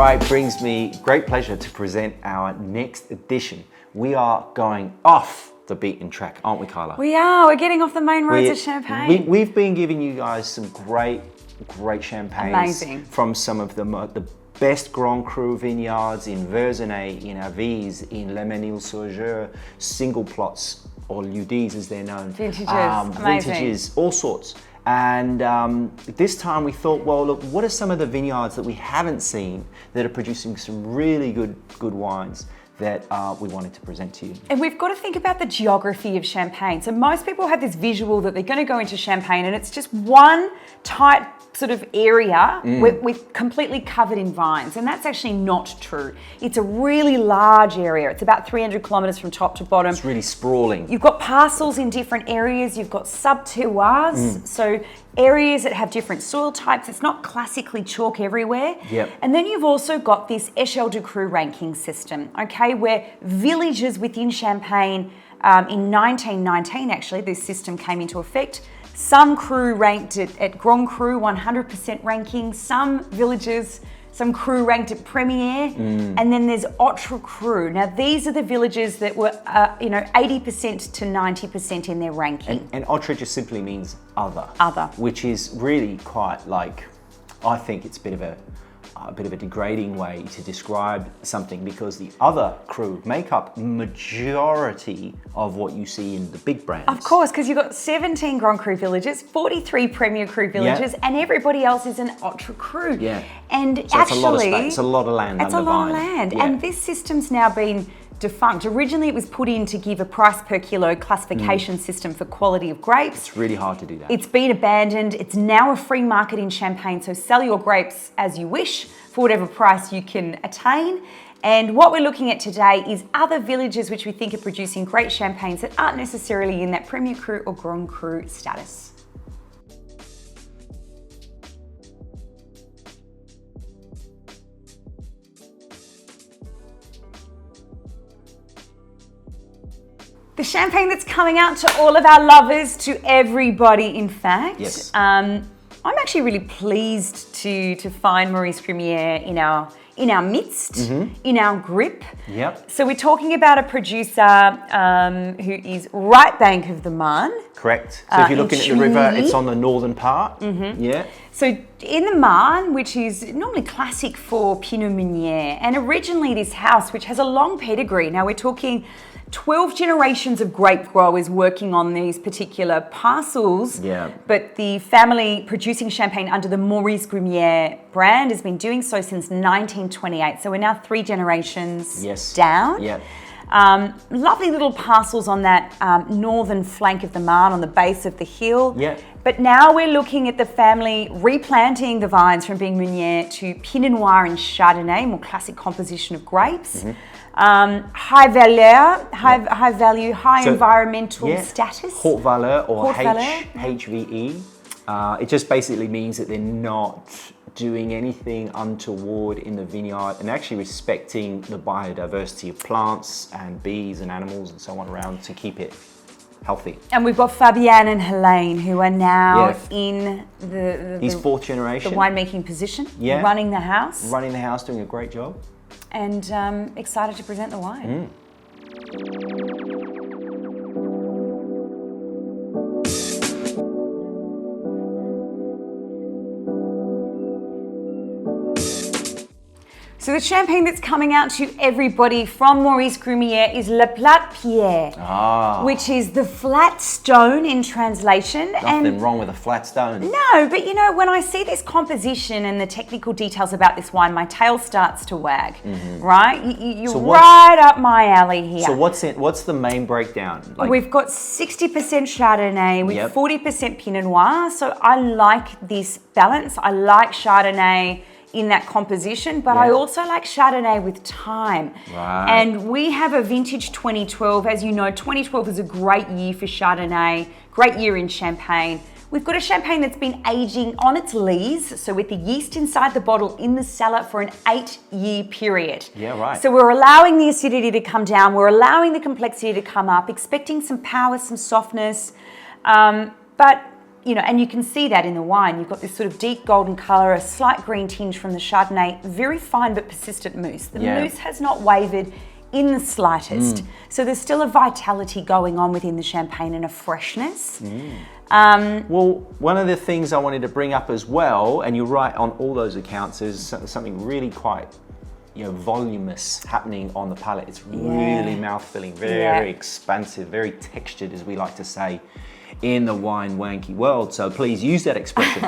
right, brings me great pleasure to present our next edition. We are going off the beaten track, aren't we, Kyla? We are. We're getting off the main roads of Champagne. We've been giving you guys some great champagnes. Amazing. From some of the best Grand Cru vineyards in Verzenay, in Avize, in Le Mesnil-sur-Jeu, single plots, or Liudis as they're known. Vintages, amazing. Vintages, all sorts. And this time we thought, well, look, what are some of the vineyards that we haven't seen that are producing some really good wines that we wanted to present to you? And we've got to think about the geography of Champagne. So most people have this visual that they're going to go into Champagne and it's just one tight sort of area with completely covered in vines, and that's actually not true. It's a really large area. It's about 300 kilometres from top to bottom. It's really sprawling. You've got parcels in different areas. You've got sub-terroirs, so areas that have different soil types. It's not classically chalk everywhere. Yep. And then you've also got this Échelle de Cru ranking system, okay, where villages within Champagne, in 1919 actually, this system came into effect. Some cru ranked at Grand Cru 100% ranking, some villages, some cru ranked at Premier, and then there's Autre Cru. Now these are the villages that were 80% to 90% in their ranking. And Autre just simply means other. Other. Which is really quite like, I think it's a bit of a degrading way to describe something, because the other cru make up majority of what you see in the big brands. Of course, because you've got 17 Grand Cru villages, 43 Premier Cru villages, and everybody else is an Autre Cru. Yeah. And so actually, it's a lot of land. It's a lot of land. Yeah. And this system's now been defunct. Originally it was put in to give a price per kilo classification system for quality of grapes. It's really hard to do that. It's been abandoned. It's now a free market in Champagne, so sell your grapes as you wish for whatever price you can attain. And what we're looking at today is other villages which we think are producing great champagnes that aren't necessarily in that Premier Cru or Grand Cru status. The champagne that's coming out to all of our lovers, to everybody, in fact. Yes. I'm actually really pleased to find Maurice Grumier in our midst, in our grip. Yep. So we're talking about a producer who is right bank of the Marne. Correct. So if you're looking at the river, Meunier. it's on the northern part. Yeah. So in the Marne, which is normally classic for Pinot Meunier, and originally this house, which has a long pedigree. Now we're talking 12 generations of grape growers working on these particular parcels. Yeah. But the family producing champagne under the Maurice Grumier brand has been doing so since 1928. So we're now 3 generations down. Yeah. Lovely little parcels on that northern flank of the Marne, on the base of the hill. Yeah. But now we're looking at the family replanting the vines from being Meunier to Pinot Noir and Chardonnay, more classic composition of grapes. High value, high environmental status. Haute valeur or Haute valeur. HVE. It just basically means that they're not doing anything untoward in the vineyard and actually respecting the biodiversity of plants and bees and animals and so on around to keep it healthy. And we've got Fabienne and Helene, who are now in He's 4th generation. The winemaking position, Yeah. running the house. Running the house, doing a great job. And excited to present the wine. So the champagne that's coming out to everybody from Maurice Grumier is Le Plat Pierres, which is the flat stone in translation. Nothing wrong with a flat stone. No, but you know, when I see this composition and the technical details about this wine, my tail starts to wag, right? You're right up my alley here. So what's the main breakdown? We've got 60% Chardonnay with 40% Pinot Noir. So I like this balance. I like Chardonnay in that composition, but I also like Chardonnay with time. Right. And we have a vintage 2012. As you know, 2012 is a great year for Chardonnay, great year in Champagne. We've got a champagne that's been aging on its lees, so with the yeast inside the bottle in the cellar for an 8-year period. Yeah, right. So we're allowing the acidity to come down, we're allowing the complexity to come up, expecting some power, some softness, but and you can see that in the wine. You've got this sort of deep golden colour, a slight green tinge from the Chardonnay, very fine but persistent mousse. The mousse has not wavered in the slightest. So there's still a vitality going on within the Champagne and a freshness. Well, one of the things I wanted to bring up as well, and you're right on all those accounts, is something really quite voluminous happening on the palate. It's really mouth-filling, very expansive, very textured, as we like to say in the wine wanky world. So please use that expression.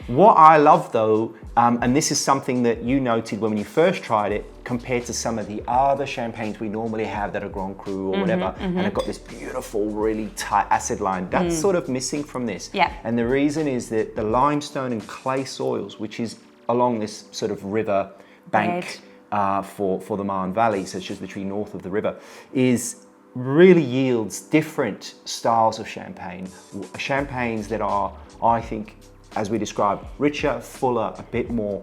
What I love though, and this is something that you noted when you first tried it, compared to some of the other champagnes we normally have that are Grand Cru or whatever, and have got this beautiful, really tight acid line. That's sort of missing from this. And the reason is that the limestone and clay soils, which is along this sort of river bank for the Marne Valley, so it's just literally north of the river, really yields different styles of champagne. Champagnes that are, I think, as we described, richer, fuller, a bit more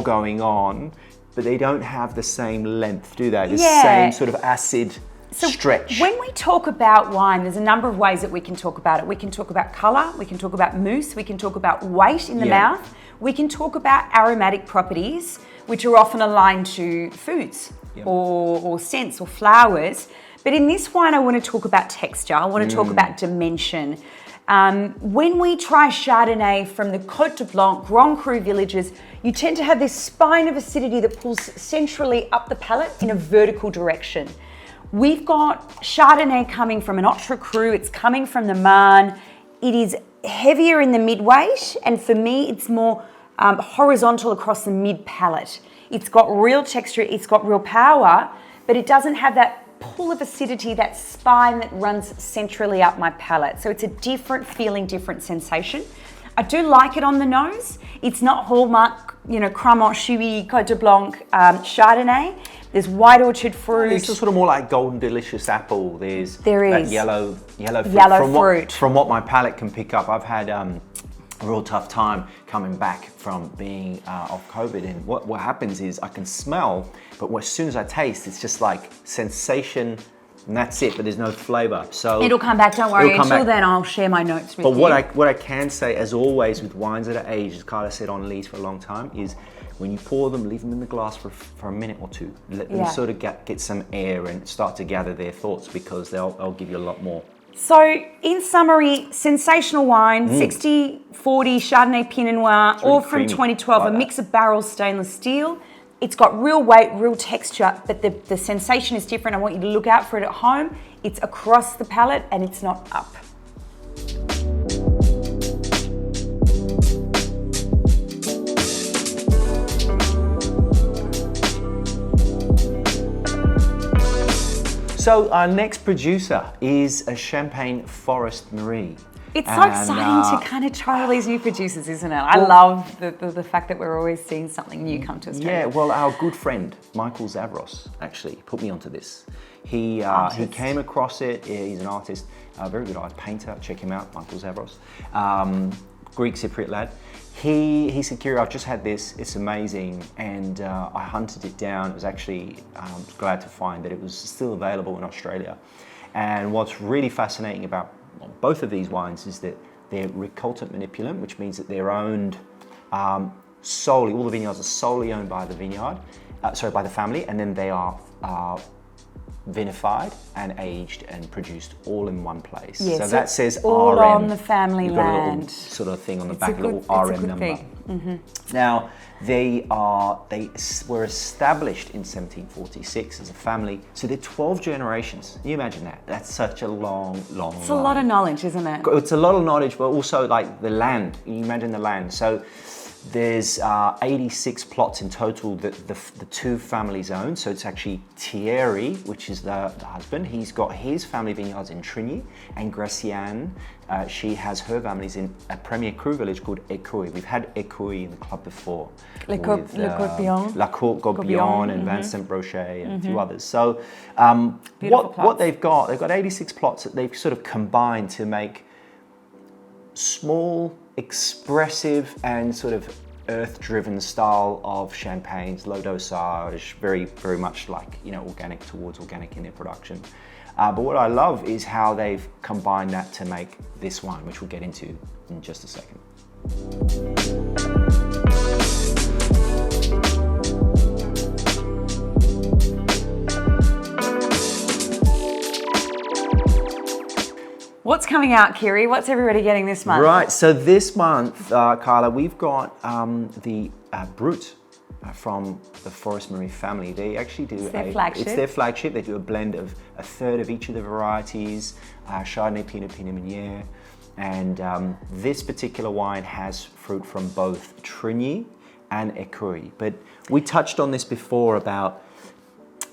going on, but they don't have the same length, do they? The same sort of acid stretch. When we talk about wine, there's a number of ways that we can talk about it. We can talk about colour, we can talk about mousse, we can talk about weight in the mouth, we can talk about aromatic properties, which are often aligned to foods or scents or flowers. But in this wine, I want to talk about texture. I want to talk about dimension. When we try Chardonnay from the Côte de Blanc, Grand Cru villages, you tend to have this spine of acidity that pulls centrally up the palate in a vertical direction. We've got Chardonnay coming from an Autre Cru, it's coming from the Marne. It is heavier in the mid-weight, and for me, it's more horizontal across the mid-palate. It's got real texture, it's got real power, but it doesn't have that pull of acidity, that spine that runs centrally up my palate. So it's a different feeling, different sensation. I do like it on the nose. It's not hallmark, Cremant, Chouy, Côte de Blanc, Chardonnay. There's white orchard fruit. It's sort of more like golden delicious apple. There is that yellow fruit. From what my palate can pick up, I've had a real tough time coming back from being off COVID, and what happens is I can smell, but as soon as I taste, it's just like sensation, and that's it. But there's no flavour. So it'll come back. Don't worry. Until then, I'll share my notes with you. But what I can say, as always, with wines that are aged, as Kyla said, on lees for a long time, is when you pour them, leave them in the glass for a minute or two. Let them sort of get some air and start to gather their thoughts, because they'll give you a lot more. So, in summary, sensational wine, 60-40 Chardonnay Pinot Noir, really all from 2012, like a mix of barrels stainless steel. It's got real weight, real texture, but the sensation is different. I want you to look out for it at home. It's across the palate and it's not up. So our next producer is a Champagne Forest Marie. It's so exciting to kind of try all these new producers, isn't it? I love the fact that we're always seeing something new come to Australia. Yeah, well, our good friend, Michael Zavros, actually put me onto this. He came across it. He's an artist, a very good art painter. Check him out, Michael Zavros. Greek Cypriot lad. He said, Kira, I've just had this, it's amazing, and I hunted it down. It was actually glad to find that it was still available in Australia. And what's really fascinating about both of these wines is that they're recultant manipulant, which means that they're owned solely, all the vineyards are solely owned by the by the family, and then they are vinified and aged and produced all in one place. Yes, so that says all RM. on the family You've got land. a little sort of thing on the back, a little RM number. Now, they were established in 1746 as a family, so they're 12 generations. Can you imagine that? That's such a long It's a lot of knowledge, isn't it? It's a lot of knowledge, but also like the land. Can you imagine the land? So there's 86 plots in total that the two families own. So it's actually Thierry, which is the husband. He's got his family vineyards in Trigny, and Graciane, she has her families in a premier cru village called Écueil. We've had Écueil in the club before. La Côte Gobillon and Vincent Brochet and a few others. So what they've got 86 plots that they've sort of combined to make small, expressive and sort of earth-driven style of champagnes, low dosage, very, very much like, you know, organic towards organic in their production. But what I love is how they've combined that to make this wine, which we'll get into in just a second. What's coming out, Kiri? What's everybody getting this month? Right, so this month, Kyla, we've got the Brut from the Forest Marie family. They actually do it's their flagship. It's their flagship. They do a blend of a third of each of the varieties, Chardonnay, Pinot, Pinot Meunier. And this particular wine has fruit from both Trigny and Écueil. But we touched on this before about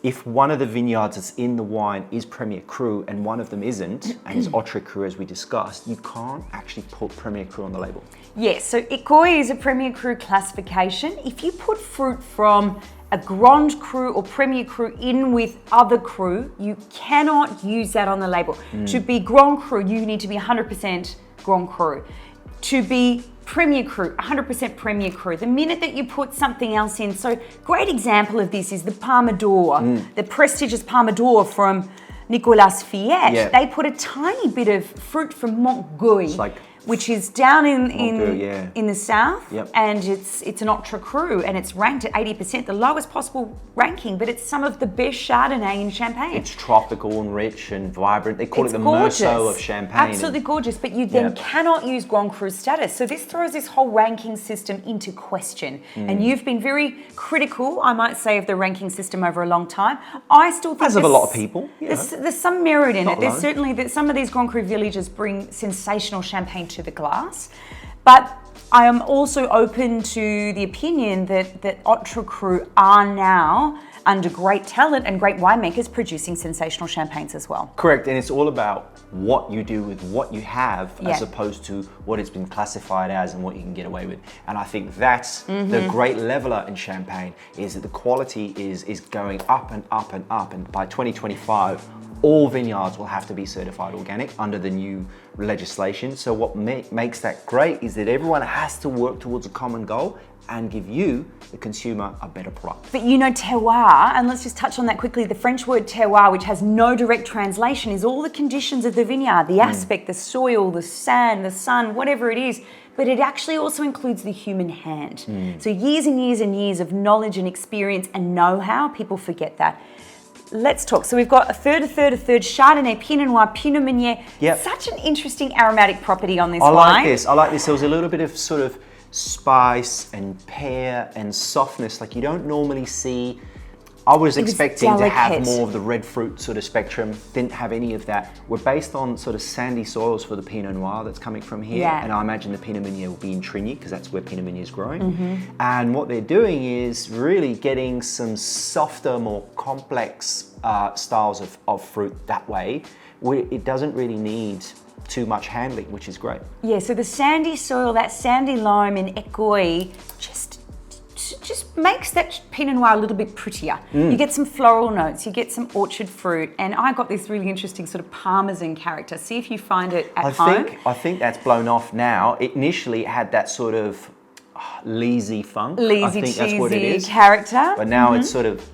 if one of the vineyards that's in the wine is Premier Cru and one of them isn't, and is Autre Cru as we discussed, you can't actually put Premier Cru on the label. Yes, so Écueil is a Premier Cru classification. If you put fruit from a Grand Cru or Premier Cru in with other cru, you cannot use that on the label. To be Grand Cru, you need to be 100% Grand Cru. To be Premier Cru, 100% Premier Cru. The minute that you put something else in, so great example of this is the Palme d'Or, the prestigious Palme d'Or from Nicolas Fiet. Yeah. They put a tiny bit of fruit from Montguy, like which is down in the south, Yep. and it's an Autre Cru, and it's ranked at 80%, the lowest possible ranking, but it's some of the best Chardonnay in Champagne. It's tropical and rich and vibrant. They call It's it the gorgeous. Meursault of Champagne. Absolutely gorgeous, but you then cannot use Grand Cru status. So this throws this whole ranking system into question. And you've been very critical, I might say, of the ranking system over a long time. I still think As of a lot of people. there's some merit in it. There's alone. certainly that some of these Grand Cru villages bring sensational champagne to the glass. But I am also open to the opinion that Autre Cru are now, under great talent and great winemakers, producing sensational champagnes as well. Correct, and it's all about what you do with what you have as Yeah. opposed to what it's been classified as and what you can get away with. And I think that's the great leveler in Champagne, is that the quality is going up and up and up, and by 2025, all vineyards will have to be certified organic under the new legislation. So what makes that great is that everyone has to work towards a common goal and give you, the consumer, a better product. But you know, terroir, and let's just touch on that quickly, the French word terroir, which has no direct translation, is all the conditions of the vineyard, the aspect, the soil, the sand, the sun, whatever it is, but it actually also includes the human hand. So years and years and years of knowledge and experience and know-how, people forget that. Let's talk. So we've got a third, Chardonnay, Pinot Noir, Pinot Meunier. Yep. Such an interesting aromatic property on this I wine. like this. There was a little bit of sort of spice and pear and softness like you don't normally see. I was expecting to have more of the red fruit sort of spectrum. Didn't have any of that. We're based on sort of sandy soils for the Pinot Noir that's coming from here. Yeah. And I imagine the Pinot Meunier will be in Trigny because that's where Pinot Meunier is growing. And what they're doing is really getting some softer, more complex styles of fruit that way. Where it doesn't really need too much handling, which is great. Yeah, so the sandy soil, that sandy loam in Écueil, just makes that Pinot Noir a little bit prettier. You get some floral notes, you get some orchard fruit, and I got this really interesting sort of Parmesan character. See if you find it at home. I think that's blown off now. It initially had that sort of lazy funk. I think that's what it cheesy is. character. But now it's sort of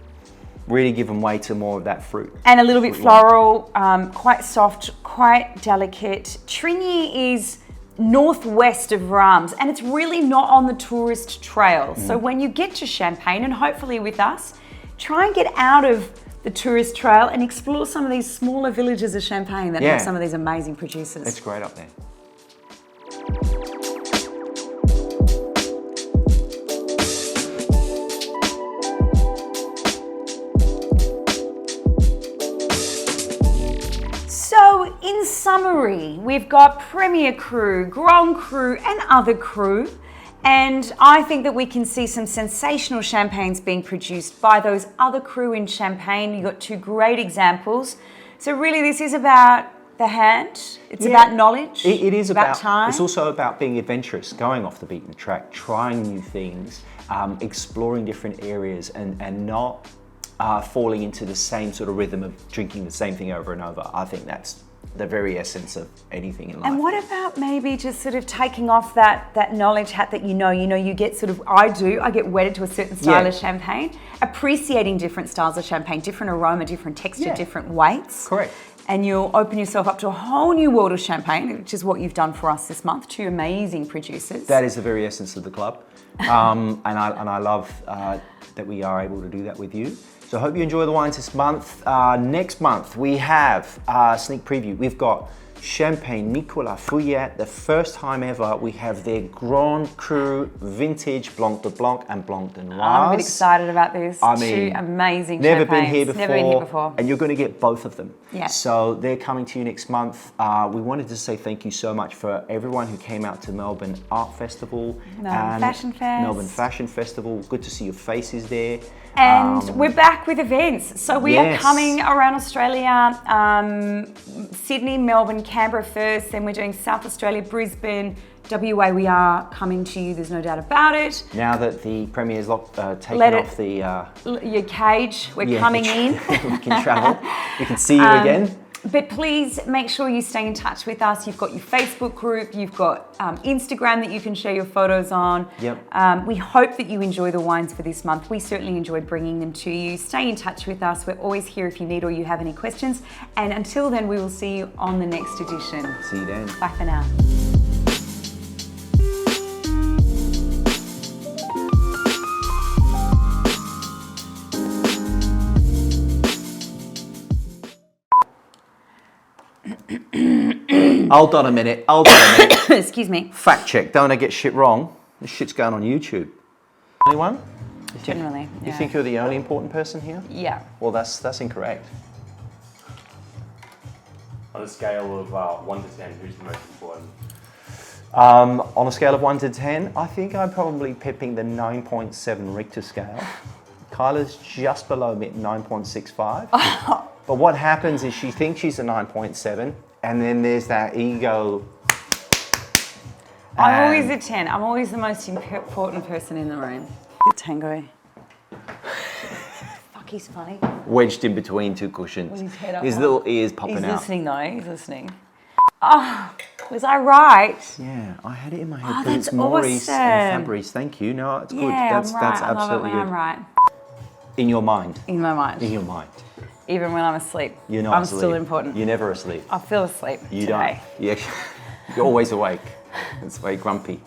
really given way to more of that fruit. And a little bit floral, quite soft, quite delicate. Trigny is northwest of Reims, and it's really not on the tourist trail. So when you get to Champagne, and hopefully with us, try and get out of the tourist trail and explore some of these smaller villages of Champagne that have some of these amazing producers. It's great up there. So in summary, we've got Premier Cru, Grand Cru and other cru. And I think that we can see some sensational champagnes being produced by those other cru in Champagne. You've got two great examples. So really this is about the hand, it's about knowledge, it is about time. It's also about being adventurous, going off the beaten track, trying new things, exploring different areas and not falling into the same sort of rhythm of drinking the same thing over and over. I think that's the very essence of anything in life. And what about maybe just sort of taking off that knowledge hat that you get sort of, I get wedded to a certain style of champagne, appreciating different styles of champagne, different aroma, different texture, different weights. Correct. And you'll open yourself up to a whole new world of champagne, which is what you've done for us this month, two amazing producers. That is the very essence of the club. And I love that we are able to do that with you. So I hope you enjoy the wines this month. Next month, we have a sneak preview. We've got Champagne Nicolas Fouillet. The first time ever, we have their Grand Cru Vintage Blanc de Blanc and Blanc de Noir. I'm really excited about this. I mean, two amazing never champagnes. been here before. Never been here before. And you're going to get both of them. Yeah. So they're coming to you next month. We wanted to say thank you so much for everyone who came out to Melbourne Art Festival. Melbourne Fashion Fest. Melbourne Fashion Festival. Good to see your faces there. And we're back with events. So we are coming around Australia, Sydney, Melbourne, Canberra first, then we're doing South Australia, Brisbane, WA. We are coming to you, there's no doubt about it. Now that the Premier's taken off the... your cage, we're coming in. We can travel, we can see you again. But please make sure you stay in touch with us. You've got your Facebook group, you've got Instagram that you can share your photos on. Yep. We hope that you enjoy the wines for this month. We certainly enjoyed bringing them to you. Stay in touch with us. We're always here if you need or you have any questions. And until then, we will see you on the next edition. See you then. Bye for now. Hold on a minute. Excuse me. Fact check. Don't I get shit wrong? This shit's going on YouTube. Anyone? Generally. You think you're the only important person here? Yeah. Well, that's incorrect. On a scale of 1 to 10, who's the most important? On a scale of 1 to 10, I think I'm probably pipping the 9.7 Richter scale. Kyla's just below me at 9.65. But what happens is she thinks she's a 9.7, and then there's that ego. I'm always a 10. I'm always the most important person in the room. Good tango. Fuck, he's funny. Wedged in between two cushions. With his head up. His little ears popping out. He's listening though, he's listening. Oh, was I right? Yeah, I had it in my head. Oh, But that's it's Maurice awesome. and Fabrice. Thank you. No, it's good. Yeah, That's I'm right. absolutely I love it when good. I'm right. In your mind. In my mind. In your mind. Even when I'm asleep. You're not I'm asleep. still important. You're never asleep. I feel asleep You today. don't. You're always awake. It's very grumpy.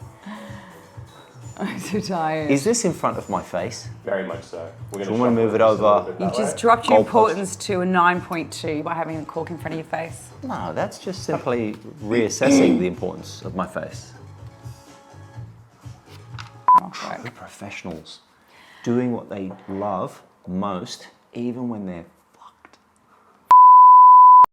I'm so tired. Is this in front of my face? Very much so. We're Do you want to move it over? You just dropped your Goalpost. importance to a 9.2 by having a cork in front of your face. No, that's just simply reassessing the importance of my face. Oh, True professionals doing what they love most, even when they're